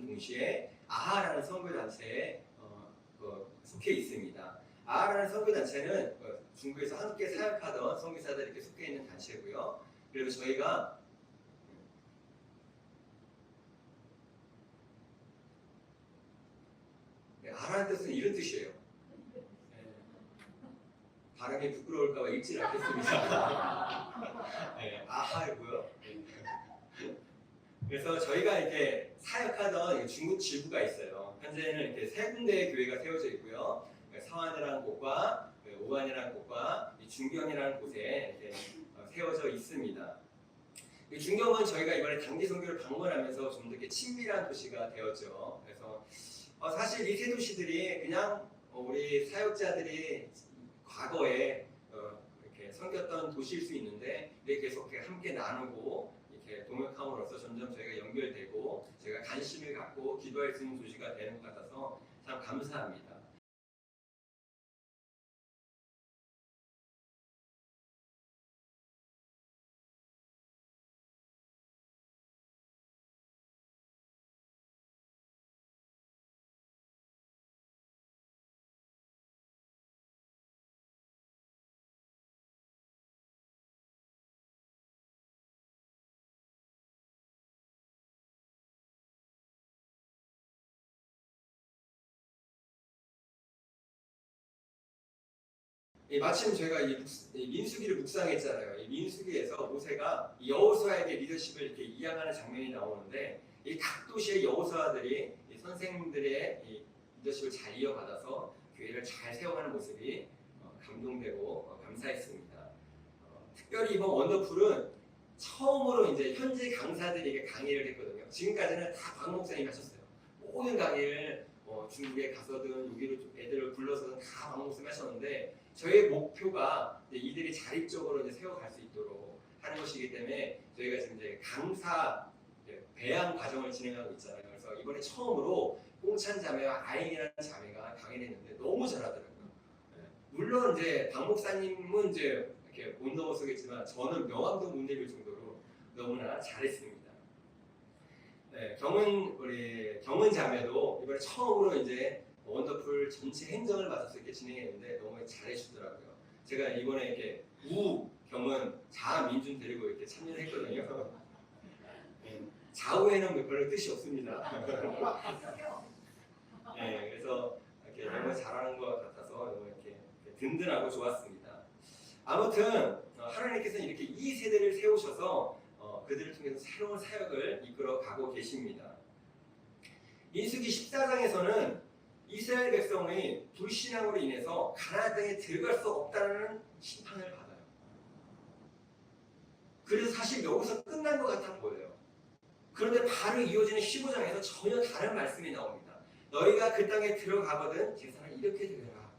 있는 동시에 아하라는 선교단체에 속해 있습니다. 아하라는 선교단체는 중국에서 함께 사역하던 선교사들이 이렇게 속해 있는 단체고요. 그리고 저희가 아하라는 뜻은 이런 뜻이에요. 발음이 부끄러울까봐 읽지 않겠습니다. 네, 아하이고요. 그래서 저희가 이렇게 사역하던 중국 지부가 있어요. 현재는 이렇게 세 군데의 교회가 세워져 있고요. 서안이라는 곳과 오안이라는 곳과 중경이라는 곳에 이렇게 세워져 있습니다. 중경은 저희가 이번에 당지 선교를 방문하면서 좀 더 이렇게 친밀한 도시가 되었죠. 그래서 사실 이 세 도시들이 그냥 우리 사역자들이 과거에 이렇게 섬겼던 도시일 수 있는데 이렇게 계속 함께 나누고 이렇게 동역함으로써 점점 저희가 연결되고 저희가 관심을 갖고 기도할 수 있는 도시가 되는 것 같아서 참 감사합니다. 마침 제가 이 민수기를 묵상했잖아요. 이 민수기에서 모세가 여호수아에게 리더십을 이렇게 이양하는 장면이 나오는데 이 각 도시의 여호수아들이 이 선생님들의 이 리더십을 잘 이어받아서 교회를 잘 세워가는 모습이 감동되고 감사했습니다. 특별히 이번 원더풀은 처음으로 이제 현지 강사들에게 강의를 했거든요. 지금까지는 다 박 목사님이 하셨어요. 모든 강의를 중국에 가서든 여기로 애들을 불러서든 다 박 목사님이 하셨는데 저희의 목표가 이들이 자립적으로 이제 세워갈 수 있도록 하는 것이기 때문에 저희가 지금 이제 강사 배양 과정을 진행하고 있잖아요. 그래서 이번에 처음으로 홍찬 자매와 아잉이라는 자매가 강의를 했는데 너무 잘하더라고요. 물론 이제 박 목사님은 이제 이렇게 못 넘어서겠지만 저는 명함도 못 내릴 정도로 너무나 잘했습니다. 네, 우리 경은 자매도 이번에 처음으로 이제 원더풀 전체 행정을 맡아서 이렇게 진행했는데 너무 잘해주더라고요. 제가 이번에 이렇게 경은 자민준 데리고 이렇게 참여를 했거든요. 좌우에는 별로 뜻이 없습니다. 네, 그래서 이렇게 너무 잘하는 것 같아서 너무 이렇게 든든하고 좋았습니다. 아무튼 하나님께서는 이렇게 이 세대를 세우셔서 그들을 통해서 새로운 사역을 이끌어 가고 계십니다. 민수기 14장에서는 이스라엘 백성이 불신앙으로 인해서 가나안 땅에 들어갈 수 없다는 심판을 받아요. 그래서 사실 여기서 끝난 것 같아 보여요. 그런데 바로 이어지는 15장에서 전혀 다른 말씀이 나옵니다. 너희가 그 땅에 들어가거든 제사를 이렇게 드려라.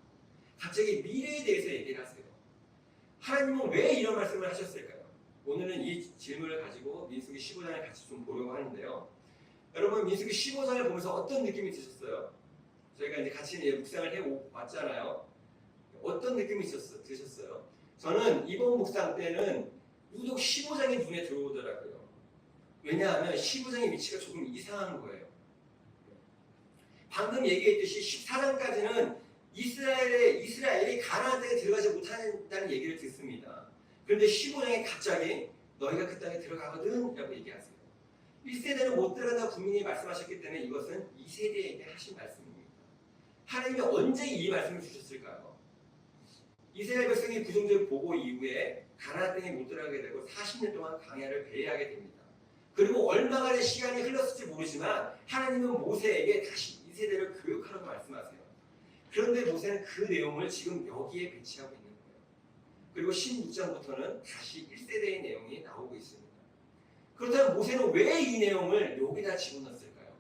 갑자기 미래에 대해서 얘기를 하세요. 하나님은 왜 이런 말씀을 하셨을까요? 오늘은 이 질문을 가지고 민수기 15장을 같이 좀 보려고 하는데요. 여러분 민수기 15장을 보면서 어떤 느낌이 드셨어요? 저희가 이제 같이 묵상을 해왔잖아요. 어떤 느낌이 드셨어요? 저는 이번 묵상 때는 유독 15장이 눈에 들어오더라고요. 왜냐하면 15장의 위치가 조금 이상한 거예요. 방금 얘기했듯이 14장까지는 이스라엘이 가나안 땅에 들어가지 못한다는 얘기를 듣습니다. 그런데 15장에 갑자기 너희가 그 땅에 들어가거든 라고 얘기하세요. 1세대는 못 들어간다고 분명히 말씀하셨기 때문에 이것은 2세대에게 하신 말씀입니다. 하나님이 언제 이 말씀을 주셨을까요? 이스라엘 백성이 부정적 보고 이후에 가나안 땅에 못 들어가게 되고 40년 동안 광야를 배회하게 됩니다. 그리고 얼마간의 시간이 흘렀을지 모르지만 하나님은 모세에게 다시 이 세대를 교육하라고 말씀하세요. 그런데 모세는 그 내용을 지금 여기에 배치하고 있는 거예요. 그리고 16장부터는 다시 1세대의 내용이 나오고 있습니다. 그렇다면 모세는 왜 이 내용을 여기다 집어넣었을까요?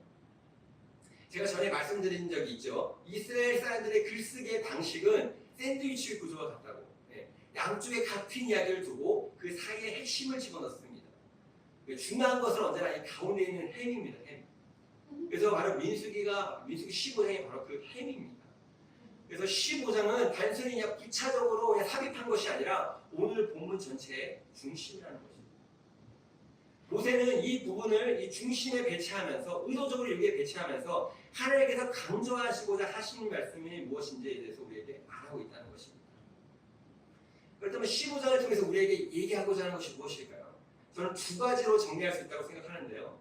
제가 전에 말씀드린 적이 있죠. 이스라엘 사람들의 글쓰기의 방식은 샌드위치 구조와 같다고. 양쪽에 같은 이야기를 두고 그 사이에 핵심을 집어넣습니다. 중요한 것은 언제나 이 가운데 있는 햄입니다. 햄. 그래서 바로 민수기 15장이 바로 그 햄입니다. 그래서 15장은 단순히 그냥 부차적으로 그냥 삽입한 것이 아니라 오늘 본문 전체의 중심이라는 것입니다. 모세는 이 부분을 이 중심에 배치하면서 의도적으로 여기에 배치하면서 하나님께서 강조하시고자 하시는 말씀이 무엇인지에 대해서 우리에게 말하고 있다는 것입니다. 그렇다면 15장을 통해서 우리에게 얘기하고자 하는 것이 무엇일까요? 저는 두 가지로 정리할 수 있다고 생각하는데요.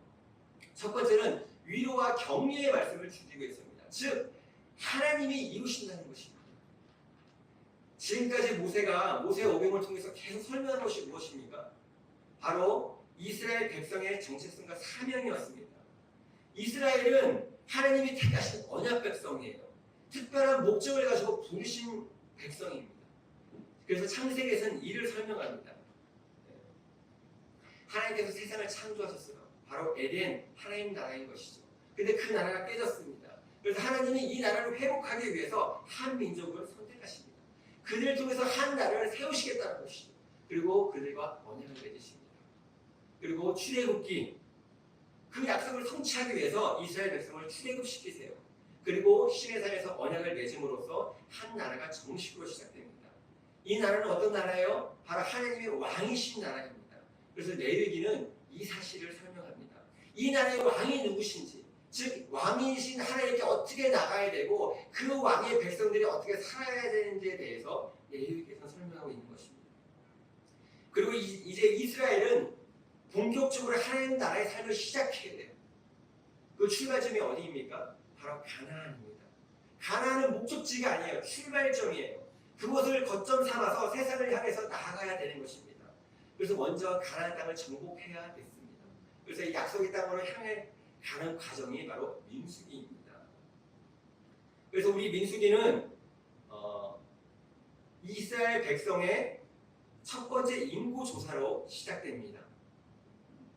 첫 번째는 위로와 격려의 말씀을 주기고 있습니다. 즉 하나님이 이루신다는 것입니다. 지금까지 모세가 모세 오경을 통해서 계속 설명한 것이 무엇입니까? 바로 이스라엘 백성의 정체성과 사명이었습니다. 이스라엘은 하나님이 택하신 언약 백성이에요. 특별한 목적을 가지고 부르신 백성입니다. 그래서 창세기에서는 이를 설명합니다. 하나님께서 세상을 창조하셨어요. 바로 에덴 하나님 나라인 것이죠. 근데 그 나라가 깨졌습니다. 그래서 하나님이 이 나라를 회복하기 위해서 한 민족을 선택하십니다. 그들을 통해서 한 나라를 세우시겠다는 것이죠. 그리고 그들과 언약을 맺으십니다. 그리고 출애굽기 그 약속을 성취하기 위해서 이스라엘 백성을 출애굽시키세요. 그리고 시내산에서 언약을 맺음으로써 한 나라가 정식으로 시작됩니다. 이 나라는 어떤 나라예요? 바로 하나님의 왕이신 나라입니다. 그래서 레위기는 이 사실을 설명합니다. 이 나라의 왕이 누구신지, 즉 왕이신 하나님께 어떻게 나가야 되고 그 왕의 백성들이 어떻게 살아야 되는지에 대해서 레위기에서 설명하고 있는 것입니다. 그리고 이제 이스라엘은 본격적으로 하나님 나라의 삶을 시작해야 돼요. 그 출발점이 어디입니까? 바로 가나안입니다. 가나안은 목적지가 아니에요. 출발점이에요. 그곳을 거점 삼아서 세상을 향해서 나아가야 되는 것입니다. 그래서 먼저 가나안 땅을 정복해야 됐습니다. 그래서 이 약속의 땅으로 향해 가는 과정이 바로 민수기입니다. 그래서 우리 민수기는 이스라엘 백성의 첫 번째 인구조사로 시작됩니다.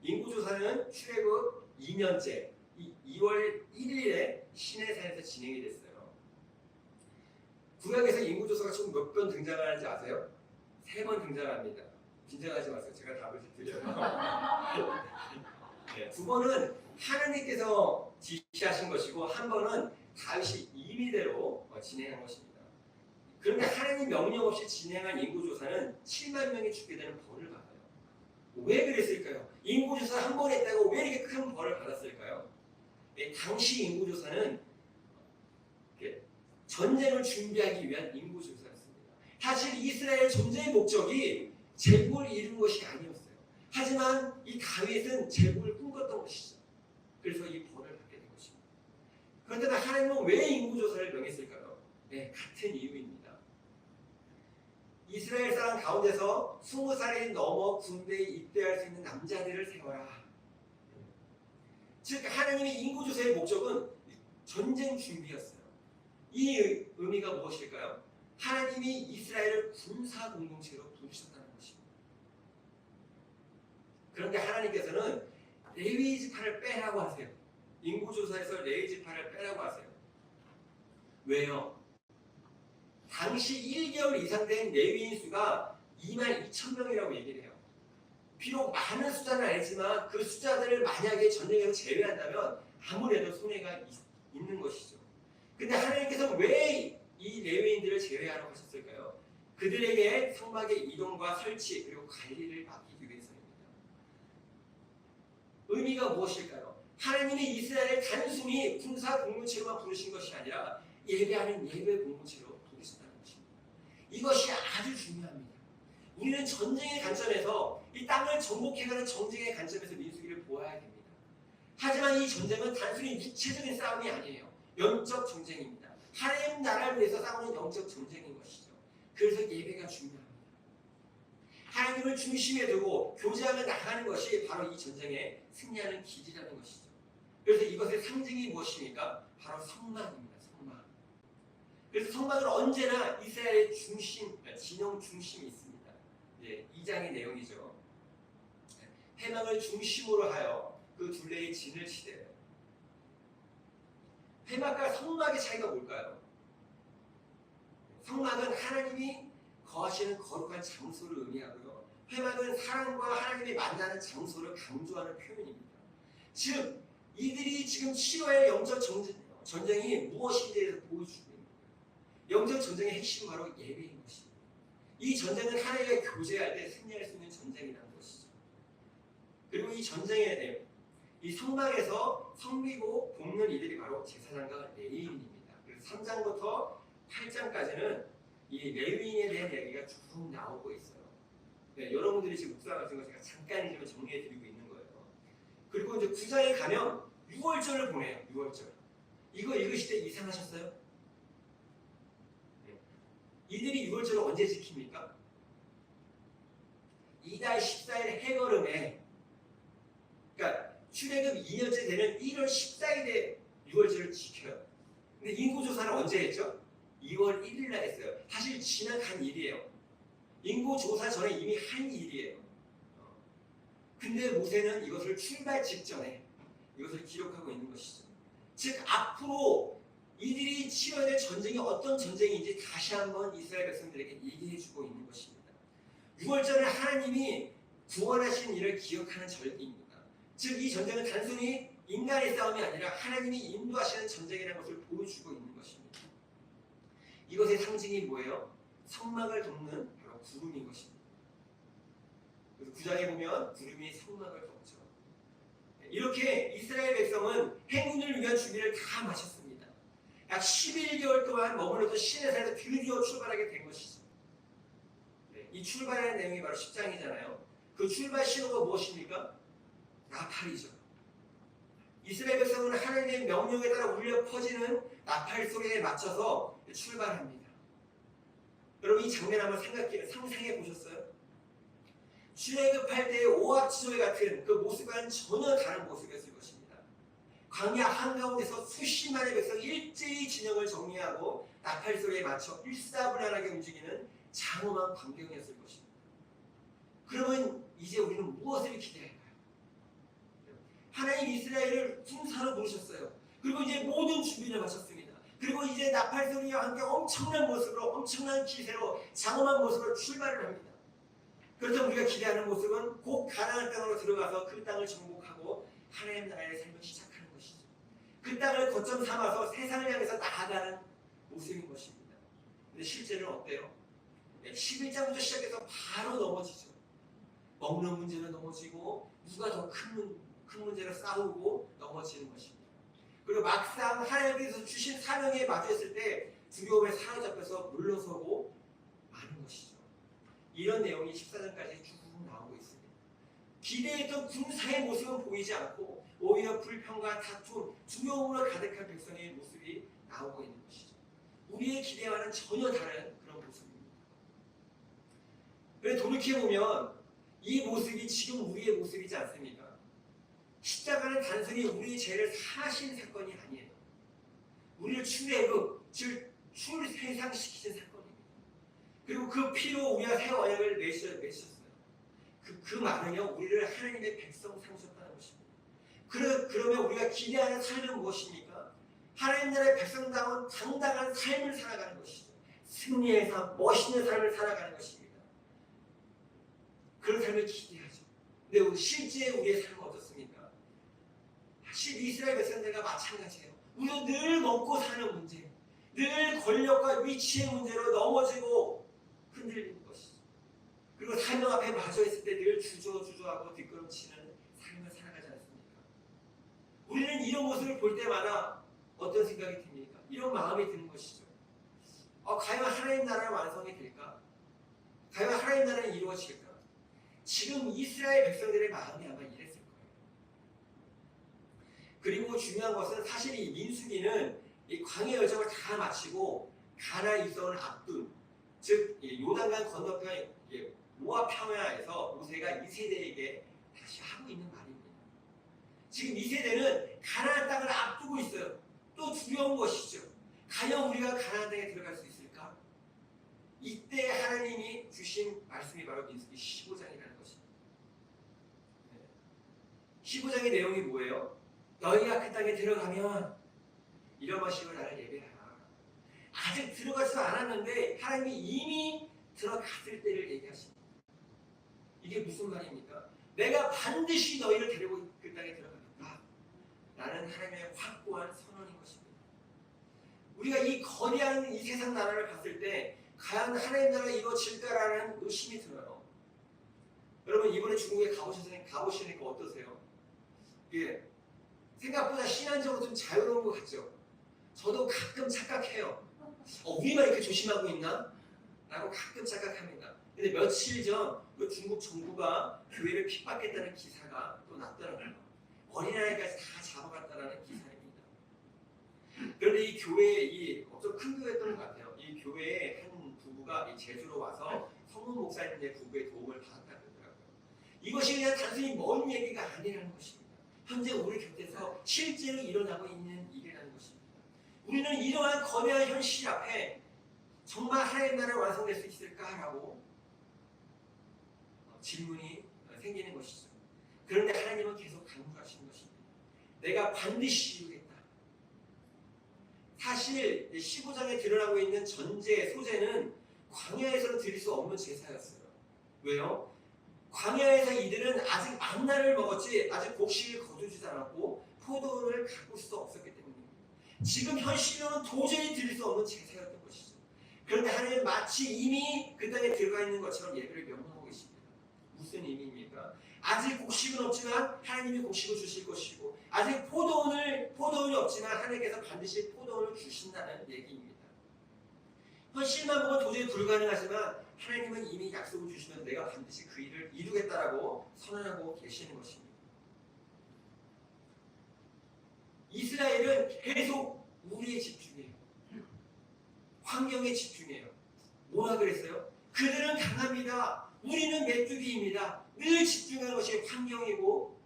인구조사는 출애굽 2년째 2월 1일에 시내산에서 진행이 됐어요. 구약에서 인구조사가 총 몇 번 등장하는지 아세요? 3번 등장합니다. 긴장하지 마세요. 제가 답을 드려요. 네, 2번은 하나님께서 지시하신 것이고 한 번은 다윗이 임의대로 진행한 것입니다. 그런데 하나님 명령 없이 진행한 인구조사는 7만 명이 죽게 되는 벌을 받아요. 왜 그랬을까요? 인구조사 한 번 했다고 왜 이렇게 큰 벌을 받았을까요? 당시 인구조사는 전쟁을 준비하기 위한 인구조사였습니다. 사실 이스라엘 전쟁의 목적이 제국을 이룬 것이 아니었어요. 하지만 이 다윗은 제국을 꿈꿨던 것이죠. 그래서 이 벌을 받게 된 것입니다. 그런데 하나님은 왜 인구조사를 명했을까요? 네, 같은 이유입니다. 이스라엘 사람 가운데서 20살이 넘어 군대에 입대할 수 있는 남자들을 세워라. 즉 하나님의 인구조사의 목적은 전쟁 준비였어요. 이 의미가 무엇일까요? 하나님이 이스라엘을 군사 공동체로 부르셨다는 것입니다. 그런데 하나님께서는 레위 지파를 빼라고 하세요. 인구조사에서 레위 지파를 빼라고 하세요. 왜요? 당시 1개월 이상 된 레위인 수가 22,000명이라고 얘기를 해요. 비록 많은 숫자는 아니지만 그 숫자들을 만약에 전쟁에서 제외한다면 아무래도 손해가 있는 것이죠. 근데 하나님께서 왜 이 레위인들을 제외하라고 하셨을까요? 그들에게 성막의 이동과 설치 그리고 관리를 맡기기 위해서입니다. 의미가 무엇일까요? 하나님이 이스라엘을 단순히 군사 공동체로만 부르신 것이 아니라 예배하는 예배 공동체로 부르셨다는 것입니다. 이것이 아주 중요합니다. 우리는 전쟁의 관점에서 이 땅을 정복해가는 전쟁의 관점에서 민수기를 보아야 됩니다. 하지만 이 전쟁은 단순히 육체적인 싸움이 아니에요. 영적 전쟁입니다. 하나님 나라를 위해서 싸우는 영적 전쟁인 것이죠. 그래서 예배가 중요합니다. 하나님을 중심에 두고 교제하며 나가는 것이 바로 이 전쟁에 승리하는 길이라는 것이죠. 그래서 이것의 상징이 무엇입니까? 바로 성막입니다. 성막. 그래서 성막은 언제나 이스라엘의 중심, 진영 중심이 있습니다. 2장의 내용이죠. 회막을 중심으로 하여 그 둘레의 진을 치대요. 회막과 성막의 차이가 뭘까요? 성막은 하나님이 거하시는 거룩한 장소를 의미하고요. 회막은 사람과 하나님이 만나는 장소를 강조하는 표현입니다. 즉 이들이 지금 치러야 영적 전쟁이 무엇인지에 대해서 보여주고 있는 거예요. 영적 전쟁의 핵심은 바로 예배인 것입니다. 이 전쟁은 하나님과 교제할 때 승리할 수 있는 전쟁이라는 것이죠. 그리고 이 전쟁의 내용, 이 성막에서 성리고 돕는 이들이 바로 제사장과 레위인입니다. 그래서 3장부터 8장까지는 이 레위인에 대한 이야기가 쭉 나오고 있어요. 네, 여러분들이 지금 묵상 같은 거 제가 잠깐이지만 정리해드리고 있는 거예요. 그리고 이제 9장에 가면 6월절을 보내요. 6월절. 이거 읽으실 때 이상하셨어요? 네. 이들이 6월절을 언제 지킵니까? 이달 14일 해걸음에, 그러니까 출애굽 2년째 되는 1월 14일에 6월절을 지켜요. 근데 인구조사를 언제 했죠? 2월 1일 날 했어요. 사실 지나간 일이에요. 인구조사 전에 이미 한 일이에요. 근데 모세는 이것을 출발 직전에 이것을 기록하고 있는 것이죠. 즉 앞으로 이들이 치러야 될 전쟁이 어떤 전쟁인지 다시 한번 이스라엘 백성들에게 얘기해주고 있는 것입니다. 6월절은 하나님이 구원하신 일을 기억하는 절기입니다. 즉 이 전쟁은 단순히 인간의 싸움이 아니라 하나님이 인도하시는 전쟁이라는 것을 보여주고 있는 것입니다. 이것의 상징이 뭐예요? 성막을 돕는 바로 구름인 것입니다. 그래서 9장에 보면 구름이 성막을 덮죠. 이렇게 이스라엘 백성은 행군을 위한 준비를 다 마쳤습니다. 약 11개월 동안 머물러서 시내산에서 드디어 출발하게 된 것이죠. 이 출발하는 내용이 바로 10장이잖아요. 그 출발 신호가 무엇입니까? 나팔이죠. 이스라엘 백성은 하나님의 명령에 따라 울려 퍼지는 나팔 소리에 맞춰서 출발합니다. 여러분 이 장면 한번 상상해 보셨어요? 출애굽할 때의 오합지졸 같은 그 모습과는 전혀 다른 모습이었을 것입니다. 광야 한가운데서 수십만의 백성이 일제히 진영을 정리하고 나팔 소리에 맞춰 일사불란하게 움직이는 장엄한 광경이었을 것입니다. 그러면 이제 우리는 무엇을 기대할까요? 하나님 이스라엘을 군사로 부르셨어요. 그리고 이제 모든 준비를 마쳤습니다. 그리고 이제 나팔 소리와 함께 엄청난 모습으로, 엄청난 기세로, 장엄한 모습으로 출발을 합니다. 그렇다면 우리가 기대하는 모습은 곧 가나안 땅으로 들어가서 그 땅을 정복하고 하나님 나라의 삶을 시작하는 것이죠. 그 땅을 거점 삼아서 세상을 향해서 나아가는 모습인 것입니다. 근데 실제는 어때요? 11장부터 시작해서 바로 넘어지죠. 먹는 문제는 넘어지고 누가 더 큰 문제로 싸우고 넘어지는 것입니다. 그리고 막상 하나님께서 주신 사명에 마주했을 때 두려움에 사로잡혀서 물러서고 마는 것이죠. 이런 내용이 14장까지 쭉 나오고 있습니다. 기대했던 군사의 모습은 보이지 않고 오히려 불평과 다툼, 두려움으로 가득한 백성의 모습이 나오고 있는 것이죠. 우리의 기대와는 전혀 다른 그런 모습입니다. 그런데 돌이켜보면 이 모습이 지금 우리의 모습이지 않습니까? 십자가는 단순히 우리의 죄를 사하신 사건이 아니에요. 우리를 출애굽, 즉 출세상시키신 사건입니다. 그리고 그 피로 우리가 새 언약을 맺으셨어요. 그 말은요, 우리를 하나님의 백성 삼으셨다는 것입니다. 그러면 우리가 기대하는 삶은 무엇입니까? 하나님 나라의 백성다운 당당한 삶을 살아가는 것이죠. 승리의 삶, 멋있는 삶을 살아가는 것입니다. 그런 삶을 기대하죠. 근데 실제 우리의 삶은 어떻습니까? 사실 이스라엘 백성들과 마찬가지예요. 우리는 늘 먹고 사는 문제, 늘 권력과 위치의 문제로 넘어지고 흔들리는 것이죠. 그리고 사명 앞에 마주했을 때 늘 주저하고 뒷걸음치는 삶을 살아가지 않습니까? 우리는 이런 모습을 볼 때마다 어떤 생각이 듭니까? 이런 마음이 드는 것이죠. 과연 하나님 나라는 완성이 될까? 과연 하나님 나라는 이루어질까? 지금 이스라엘 백성들의 마음이 아마 이랬을 거예요. 그리고 중요한 것은 사실 이 민수기는 이 광야 열정을 다 마치고 가나안에 있어온 앞둔, 즉 요단강 건너편 모압 평야에서 모세가 2세대에게 다시 하고 있는 말입니다. 지금 2세대는 가나안 땅을 앞두고 있어요. 또 두려운 것이죠. 과연 우리가 가나안 땅에 들어갈 수 있을까? 이때 하나님이 주신 말씀이 바로 민수기 15장이라는 것입니다. 15장의 내용이 뭐예요? 너희가 그 땅에 들어가면 이런 것이고 나를 예배하라. 아직 들어가지도 않았는데 하나님이 이미 들어갔을 때를 얘기하십니다. 이게 무슨 말입니까? 내가 반드시 너희를 데리고 그 땅에 들어가겠다. 라는 하나님의 확고한 선언인 것입니다. 우리가 이 거대한 이 세상 나라를 봤을 때 과연 하나님 나라가 이루어질까라는 의심이 들어요. 여러분 이번에 중국에 가보시니까 어떠세요? 예, 생각보다 신앙적으로 좀 자유로운 것 같죠? 저도 가끔 착각해요. 우리만 이렇게 조심하고 있나? 라고 가끔 착각합니다. 근데 며칠 전 중국 정부가 교회를 핍박했다는 기사가 또 났더라고요. 어린아이까지 다 잡아갔다는 기사입니다. 그런데 이 교회에 엄청 큰 교회였던 것 같아요. 이 교회에 한 부부가 제주로 와서 성문 목사님의 부부의 도움을 받았다고 그러더라고요. 이것이 그냥 단순히 먼 얘기가 아니라는 것입니다. 현재 우리 곁에서 실제로 일어나고 있는 일이라는 것입니다. 우리는 이러한 거대한 현실 앞에 정말 하나님 나라가 완성될 수 있을까라고 질문이 생기는 것이죠. 그런데 하나님은 계속 강조하시는 것입니다. 내가 반드시 이루겠다. 사실 15장에 드러나고 있는 전제, 소제는 광야에서는 드릴 수 없는 제사였어요. 왜요? 광야에서 이들은 아직 만나를 먹었지 아직 곡식을 거두지 않았고 포도를 가꿀 수 없었기 때문입니다. 지금 현실로는 도저히 드릴 수 없는 제사였던 것이죠. 그런데 하나님은 마치 이미 그 땅에 들어가 있는 것처럼 예배를 명령하고 계십니다. 무슨 의미입니까? 아직 곡식은 없지만 하나님이 곡식을 주실 것이고 아직 포도원이 없지만 하나님께서 반드시 포도원을 주신다는 얘기입니다. 현실만 보면 도저히 불가능하지만 하나님은 이미 약속을 주시면 내가 반드시 그 일을 이루겠다라고 선언하고 계시는 것입니다. 이스라엘은 계속 우리에 집중해요. 환경에 집중해요. 뭐라 그랬어요? 그들은 강합니다. 우리는 메뚜기입니다. 늘 집중하는 것이 환경이고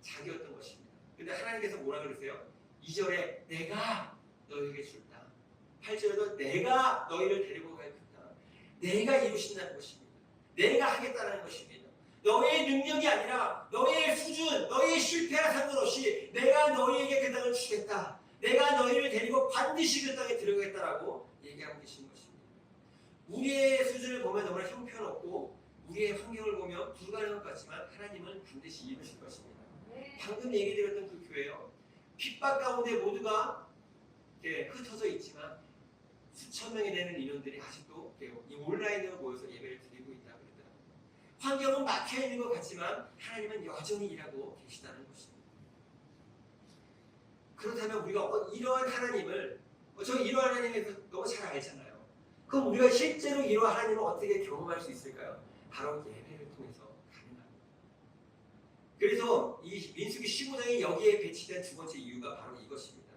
자기였던 것입니다. 근데 하나님께서 뭐라 그러세요? 2절에 내가 너에게 줄다. 8절에도 내가 너희를 데리고 가겠다. 내가 이루신다는 것입니다. 내가 하겠다는 것입니다. 너의 능력이 아니라 너의 수준, 너의 실패와 상관없이 내가 너희에게 그 땅을 주겠다. 내가 너희를 데리고 반드시 그 땅에 들어가겠다라고 얘기하고 계신 것입니다. 우리의 수준을 보면 너무나 형편없고 우리의 환경을 보면 불가능한 것 같지만 하나님은 반드시 이루실 것입니다. 방금 얘기 드렸던 그 교회요. 핍박 가운데 모두가 흩어져 있지만 수천 명이 되는 인원들이 아직도 이 온라인으로 모여서 예배를 드리고 있다고 그러더라고요. 환경은 막혀 있는 것 같지만 하나님은 여전히 일하고 계시다는 것입니다. 그렇다면 우리가 이러한 하나님을 이러한 하나님을 너무 잘 알잖아요. 그럼 우리가 실제로 이러한 하나님을 어떻게 경험할 수 있을까요? 바로 예배를 통해서 가능합니다. 그래서 이 민수기 15장이 여기에 배치된 두 번째 이유가 바로 이것입니다.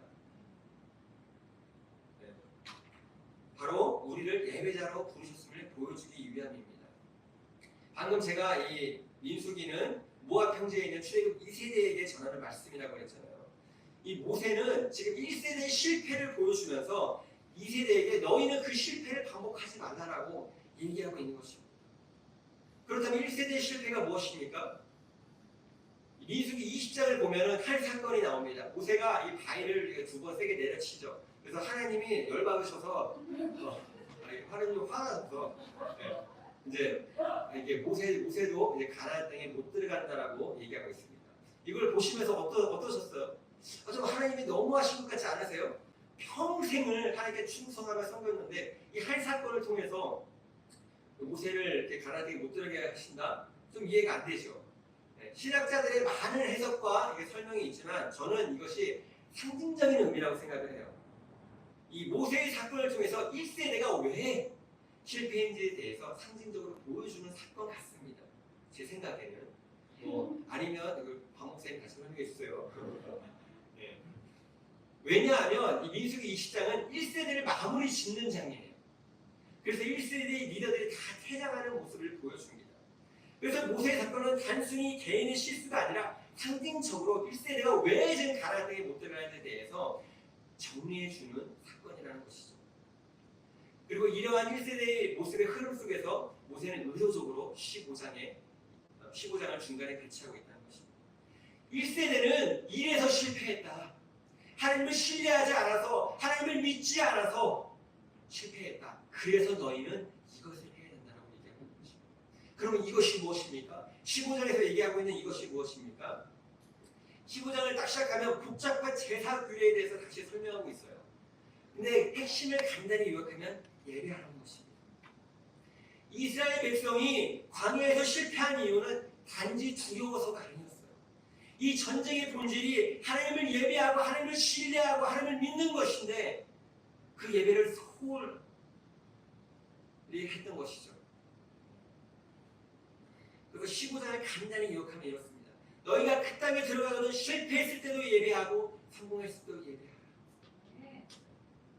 바로 우리를 예배자로 부르셨음을 보여주기 위함입니다. 방금 제가 이 민수기는 모압 평지에 있는 출애굽 2세대에게 전하는 말씀이라고 했잖아요. 이 모세는 지금 1세대의 실패를 보여주면서 2세대에게 너희는 그 실패를 반복하지 말라라고 얘기하고 있는 것입니다. 그렇다면 1세대의 실패가 무엇입니까? 민수기 20장을 보면 한 사건이 나옵니다. 모세가 이 바위를 두 번 세게 내려치죠. 그래서 하나님이 열받으셔서 하나님이 화나서 이제 이게 모세도 이제 가나안 땅에 못 들어간다라고 얘기하고 있습니다. 이걸 보시면서 어떠셨어요? 좀 하나님이 너무하신 것 같지 않으세요? 평생을 하나님께 충성하며 섬겼는데 이 한 사건을 통해서 모세를 이렇게 가나안 땅에 못 들어가게 하신다? 좀 이해가 안 되죠. 신학자들의 많은 해석과 설명이 있지만 저는 이것이 상징적인 의미라고 생각을 해요. 이 모세의 사건을 통해서 1세대가 왜 실패인지에 대해서 상징적으로 보여주는 사건 같습니다. 제 생각에는. 아니면 박 목사님 다시 설명해 주세요. 네. 왜냐하면 이 민수기 20장은 1세대를 마무리 짓는 장이에요. 그래서 1세대의 리더들이 다 퇴장하는 모습을 보여줍니다. 그래서 모세의 사건은 단순히 개인의 실수가 아니라 상징적으로 1세대가 왜 지금 가나안 땅에 못 들어가는지에 대해서 정리해주는 사건이라는 것이죠. 그리고 이러한 1세대의 모습의 흐름 속에서 모세는 의도적으로 15장을 중간에 배치하고 있다는 것입니다. 1세대는 일에서 실패했다. 하나님을 신뢰하지 않아서 하나님을 믿지 않아서 실패했다. 그래서 너희는 이것을 해야 된다고 얘기하고 있는 것입니다. 그러면 이것이 무엇입니까? 15장에서 얘기하고 있는 이것이 무엇입니까? 15장을 딱 시작하면 복잡한 제사 규례에 대해서 다시 설명하고 있어요. 근데 핵심을 간단히 요약하면 예배하는 것입니다. 이스라엘 백성이 광야에서 실패한 이유는 단지 두려워서가 아니었어요. 이 전쟁의 본질이 하나님을 예배하고 하나님을 신뢰하고 하나님을 믿는 것인데 그 예배를 소홀히 했던 것이죠. 그리고 15장을 간단히 기억하면 이렇습니다. 너희가 그 땅에 들어가거든 실패했을 때도 예배하고 성공했을 때도 예배하라.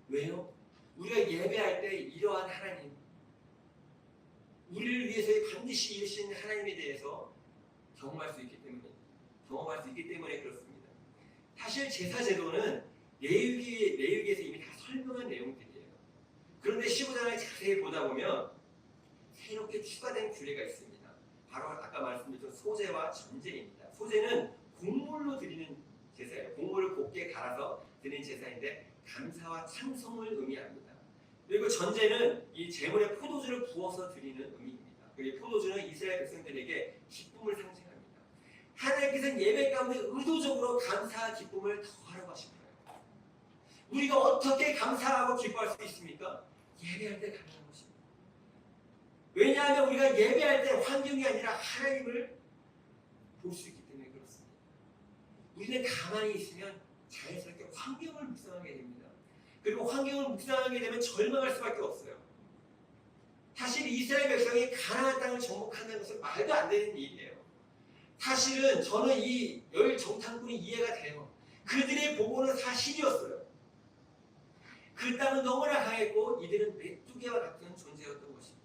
왜요? 우리가 예배할 때 이러한 하나님, 우리를 위해서 반드시 이루신 하나님에 대해서 경험할 수 있기 때문에 그렇습니다. 사실 제사 제도는 레위기에서 이미 다 설명한 내용들이에요. 그런데 15장을 자세히 보다 보면 새롭게 추가된 규례가 있습니다. 바로 아까 말씀드렸던 소제와 전제입니다. 소제는 곡물로 드리는 제사예요. 곡물을 곱게 갈아서 드리는 제사인데 감사와 찬송을 의미합니다. 그리고 전제는 이 제물에 포도주를 부어서 드리는 의미입니다. 그리고 포도주는 이스라엘 백성들에게 기쁨을 상징합니다. 하나님께서는 예배 가운데 의도적으로 감사와 기쁨을 더하라고 하신 거예요. 우리가 어떻게 감사하고 기뻐할 수 있습니까? 예배할 때 가능한 것입니다. 왜냐하면 우리가 예배할 때 환경이 아니라 하나님을 볼 수 있기 때문에 그렇습니다. 우리는 가만히 있으면 자연스럽게 환경을 묵상하게 됩니다. 그리고 환경을 묵상하게 되면 절망할 수밖에 없어요. 사실 이스라엘 백성이 가나안 땅을 정복한다는 것은 말도 안 되는 일이에요. 사실은 저는 이 열 정탐꾼이 이해가 돼요. 그들의 보고는 사실이었어요. 그 땅은 너무나 강했고 이들은 메뚜기와 같은 존재였던 것입니다.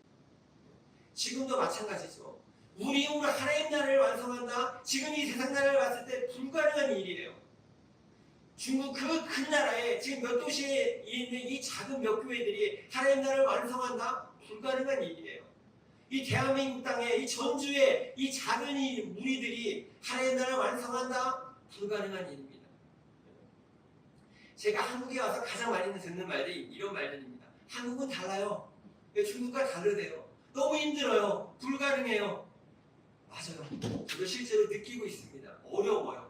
지금도 마찬가지죠. 우리 힘으로 하나님 나라를 완성한다. 지금 이 세상 나라를 봤을 때 불가능한 일이에요. 중국 그 큰 나라에 지금 몇 도시에 있는 이 작은 몇 교회들이 하나님 나라를 완성한다? 불가능한 일이에요. 이 대한민국 땅에 이 전주에 이 작은 이 무리들이 하나님 나라를 완성한다? 불가능한 일입니다. 제가 한국에 와서 가장 많이 듣는 말이 이런 말들입니다. 한국은 달라요. 중국과 다르대요. 너무 힘들어요. 불가능해요. 맞아요. 저도 실제로 느끼고 있습니다. 어려워요.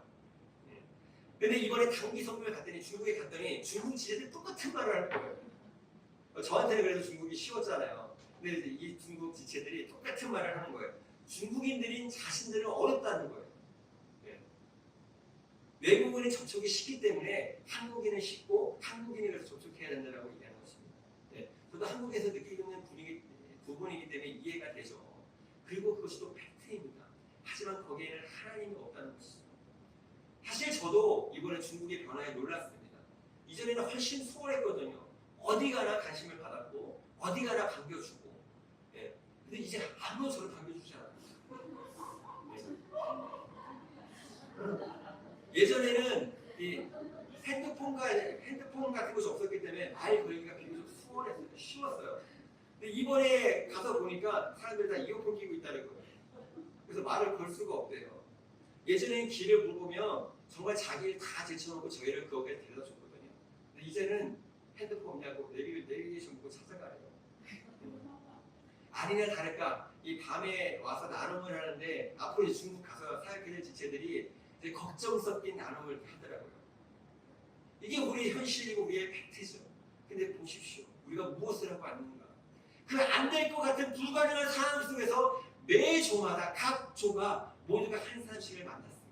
근데 이번에 단기 선교를 갔더니 중국에 갔더니 중국 지체들 똑같은 말을 하는 거예요. 저한테는 그래도 중국이 쉬웠잖아요. 근데 이제 이 중국 지체들이 똑같은 말을 하는 거예요. 중국인들인 자신들은 어렵다는 거예요. 외국인은 접촉이 쉽기 때문에 한국인은 쉽고 한국인이 그래서 접촉해야 된다고 얘기하는 것입니다. 저도 한국에서 느끼고 있는 부분이기 때문에 이해가 되죠. 그리고 그것이 또 팩트입니다. 하지만 거기에는 하나님이 없다는 것이죠. 사실 저도 이번에 중국의 변화에 놀랐습니다. 이전에는 훨씬 수월했거든요. 어디 가나 관심을 받았고 어디 가나 반겨주고. 근데 이제 아무도 저를 반겨주지 않아요. 예전에는 이 핸드폰 같은 것이 없었기 때문에 말 걸기가 비교적 수월했어요. 쉬웠어요. 근데 이번에 가서 보니까 사람들이 다 이어폰 끼고 있다는 거예요. 그래서 말을 걸 수가 없대요. 예전에는 길을 물어보면 정말 자기를 다 제쳐놓고 저희를 거기에 데려다 줬거든요. 근데 이제는 핸드폰 없냐고 내비게이션 보고 찾아가래요. 아니나 다를까 이 밤에 와서 나눔을 하는데 앞으로 이제 중국 가서 사역해야 될 지체들이 이제 걱정 섞인 나눔을 하더라고요. 이게 우리의 현실이고 우리의 팩트죠. 근데 보십시오. 우리가 무엇을 하고 왔는가? 그 안 될 것 같은 불가능한 상황 속에서 매 조마다 각 조가 모두가 한 사람씩을 만났습니다.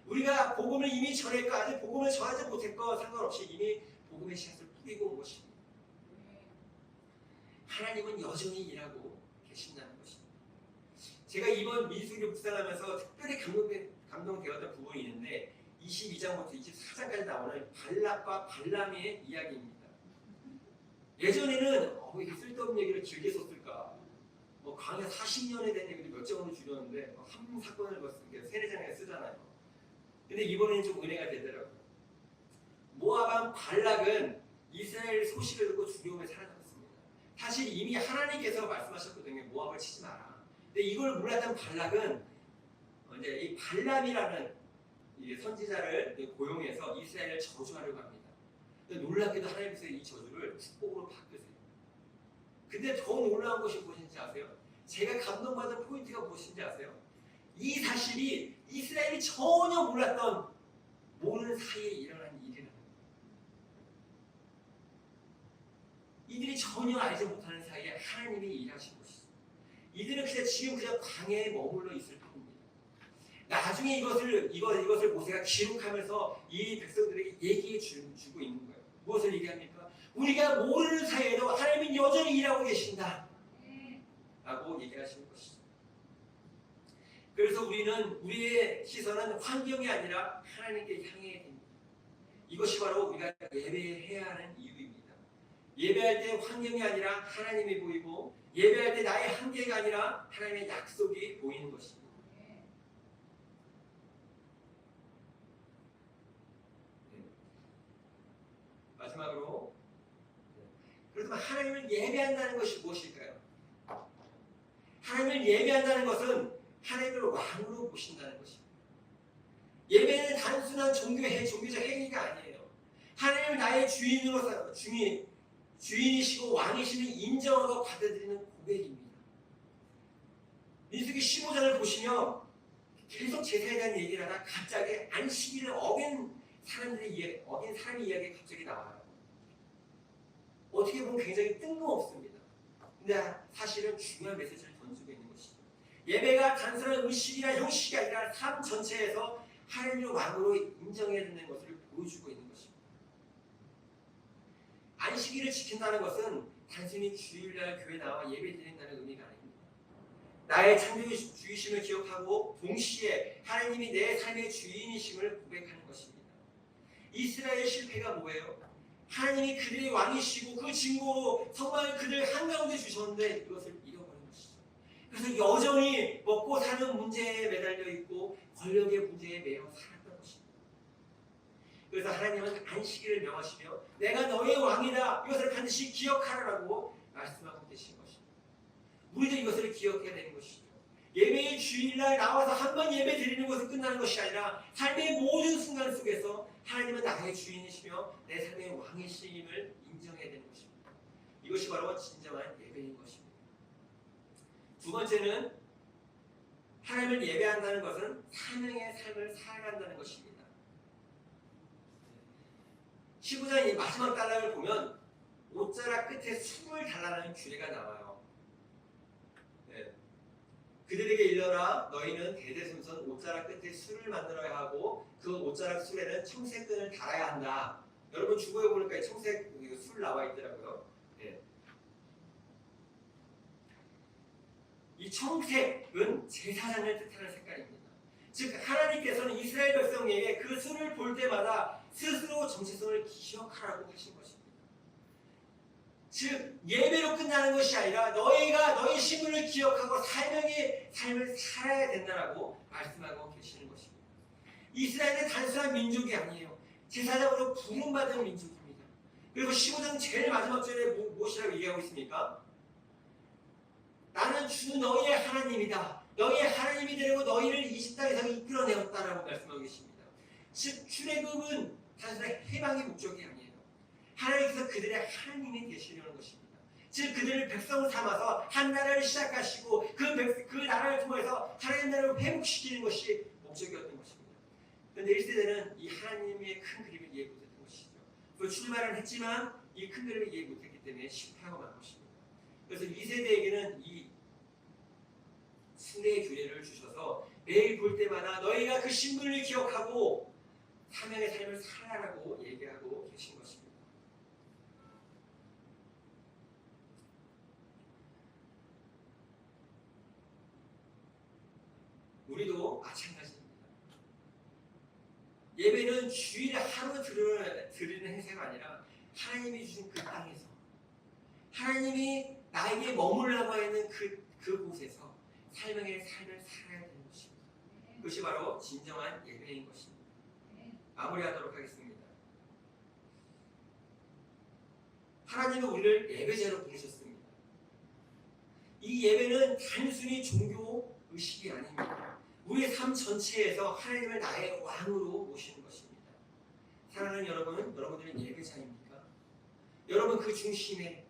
우리가 복음을 이미 전했고 아직 복음을 전하지 못했고 상관없이 이미 복음의 씨앗을 뿌리고 온 것입니다. 하나님은 여전히 일하고 계신다는 것입니다. 제가 이번 민수기를 묵상하면서 특별히 감동되었던 부분이 있는데 22장부터 24장까지 나오는 발락과 발람의 이야기입니다. 예전에는 이게 쓸데없는 얘기를 길게 썼을까? 광야 40년에 대한 얘기를 몇 장으로 줄였는데 한 사건을 벌써 세네 장에 쓰잖아요. 근데 이번에는 좀 은혜가 되더라고요. 모압 발락은 이스라엘 소식을 듣고 두려움에 사라졌습니다. 사실 이미 하나님께서 말씀하셨거든요. 모압을 치지 마라. 근데 이걸 몰랐던 발락은 이제 이 발람이라는 선지자를 고용해서 이스라엘을 저주하려고 합니다. 근데 놀랍게도 하나님께서 이 저주를 축복으로 바꾸세요. 근데 더 놀라운 것이 무엇인지 아세요? 제가 감동받은 포인트가 무엇인지 아세요? 이 사실이 이스라엘이 전혀 몰랐던 모르는 사이에 일어난 일이라는 거예요. 이들이 전혀 알지 못하는 사이에 하나님이 일하신 것이죠. 이들은 그냥 지금 그냥 광야에 머물러 있을 뿐입니다. 나중에 이것을 모세가 기록하면서 이 백성들에게 얘기해 주고 있는 거예요. 무엇을 얘기합니까? 우리가 모르는 사이에도 하나님은 여전히 일하고 계신다 라고 얘기하시는 것이죠. 그래서 우리의 시선은 환경이 아니라 하나님께 향해야 됩니다. 이것이 바로 우리가 예배해야 하는 이유입니다. 예배할 때 환경이 아니라 하나님이 보이고, 예배할 때 나의 한계가 아니라 하나님의 약속이 보이는 것입니다. 마지막으로, 그렇다면 하나님을 예배한다는 것이 무엇일까요? 하나님을 예배한다는 것은 하나님을 왕으로 모신다는 것입니다. 예배는 단순한 종교적 행위가 아니에요. 하나님을 나의 주인이시고 왕이시는 인정하고 받아들이는 고백입니다. 민수기 15장을 보시면 계속 제사에 대한 얘기를 하다 갑자기 안식일을 어긴 사람의 이야기가 갑자기 나와요. 어떻게 보면 굉장히 뜬금없습니다. 근데 사실은 중요한 메시지를 던지고 있는 것이죠. 예배가 단순한 의식이나 형식이 아니라 삶 전체에서 하나님을 왕으로 인정해야 되는 것을 보여주고 있는 것입니다. 안식일을 지킨다는 것은 단순히 주일날 교회 나와 예배 드린다는 의미가 아닙니다. 나의 창조주이심을 기억하고 동시에 하나님이 내 삶의 주인이심을 고백하는 것입니다. 이스라엘의 실패가 뭐예요? 하나님이 그들의 왕이시고 그 증거로 정말 그들 한가운데 주셨는데 이것을 잃어버린 것이죠. 그래서 여전히 먹고 사는 문제에 매달려 있고 권력의 문제에 매여 살았던 것입니다. 그래서 하나님은 안식일을 명하시며 내가 너의 왕이다, 이것을 반드시 기억하라고 말씀하고 계신 것입니다. 우리도 이것을 기억해야 되는 것이죠. 예배의 주일날 나와서 한 번 예배 드리는 것은 끝나는 것이 아니라 삶의 모든 순간 속에서 하나님은 나의 주인이시며 내 삶의 왕이심을 인정해야 되는 것입니다. 이것이 바로 진정한 예배인 것입니다. 두 번째는 하나님을 예배한다는 것은 사명의 삶을 살아간다는 것입니다. 19장 마지막 단락을 보면 옷자락 끝에 술을 달라는 규례가 나와요. 그들에게 일러라, 너희는 대대손손 옷자락 끝에 술을 만들어야 하고 그 옷자락 술에는 청색끈을 달아야 한다. 여러분 주보에 보니까 청색 술 나와 있더라고요. 이 청색은 제사장을 뜻하는 색깔입니다. 즉 하나님께서는 이스라엘 백성에게 그 술을 볼 때마다 스스로 정체성을 기억하라고 하신 것입니다. 즉 예배로 끝나는 것이 아니라 너희가 너희 신분을 기억하고 사명의 삶을 살아야 된다라고 말씀하고 계시는 것입니다. 이스라엘은 단순한 민족이 아니에요. 제사장으로 부름받은 민족입니다. 그리고 15장 제일 마지막 절에 무엇이라고 얘기하고 있습니까? 나는 주 너희의 하나님이다. 너희의 하나님이 되려고 너희를 이집 땅에서 이끌어내었다라고 말씀하고 계십니다. 즉 출애굽은 단순한 해방의 목적이 아니에요. 하나님께서 그들의 하나님이 되시려는 것입니다. 즉 그들을 백성을 삼아서 한 나라를 시작하시고 그 나라를 통해서 하나님 나라를 회복시키는 것이 목적이었던 것입니다. 그런데 1세대는 이 하나님의 큰 그림을 이해 못했던 것이죠. 그 출발은 했지만 이 큰 그림을 이해 못했기 때문에 실패하고 만 것입니다. 그래서 2세대에게는 이 순례의 규례를 주셔서 매일 볼 때마다 너희가 그 신분을 기억하고 사명의 삶을 살아라고 얘기하고 계신 것입니다. 우리도 마찬가지입니다. 예배는 주일 하루 드리는 행사가 아니라 하나님이 주신 그 땅에서 하나님이 나에게 머물라고 하는 그곳에서 사명의 삶을 살아야 되는 것입니다. 그것이 바로 진정한 예배인 것입니다. 마무리하도록 하겠습니다. 하나님은 우리를 예배자로 부르셨습니다. 이 예배는 단순히 종교 의식이 아닙니다. 우리의 삶 전체에서 하나님을 나의 왕으로 모시는 것입니다. 사랑하는 여러분, 여러분들은 예배자입니까? 여러분 그 중심에,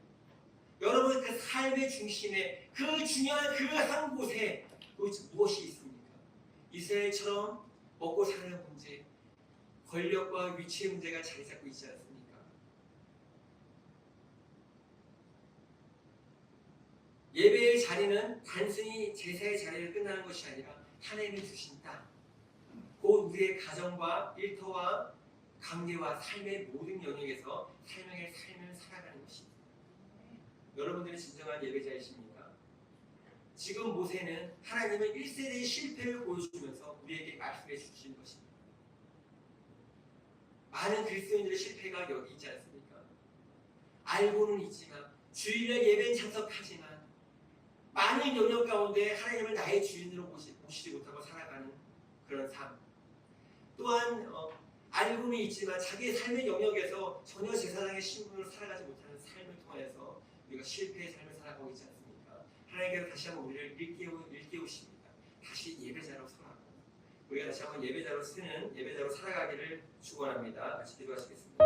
여러분 그 삶의 중심에 그 중요한 그 한 곳에 무엇이 있습니까? 이스라엘처럼 먹고 사는 문제, 권력과 위치의 문제가 자리 잡고 있지 않습니까? 예배의 자리는 단순히 제사의 자리를 끝나는 것이 아니라 하나님이 주신 땅, 곧 우리의 가정과 일터와 관계와 삶의 모든 영역에서 삶의 삶을 살아가는 것입니다. 여러분들이 진정한 예배자이십니까? 지금 모세는 하나님은 1세대의 실패를 보여주면서 우리에게 말씀해 주신 것입니다. 많은 그리스도인들의 실패가 여기 있지 않습니까? 알고는 있지만 주일날 예배에 참석하지만 많은 영역 가운데 하나님을 나의 주인으로 모시지 못하고 살아가는 그런 삶. 또한 알고는 있지만 자기의 삶의 영역에서 전혀 제사장의 신분으로 살아가지 못하는 삶을 통해서 우리가 실패의 삶을 살아가고 있지 않습니까? 하나님께서 다시 한번 우리를 일깨우십니다. 다시 예배자로 서라고. 우리가 다시 한번 예배자로 살아가기를 축원합니다. 같이 기도하시겠습니다.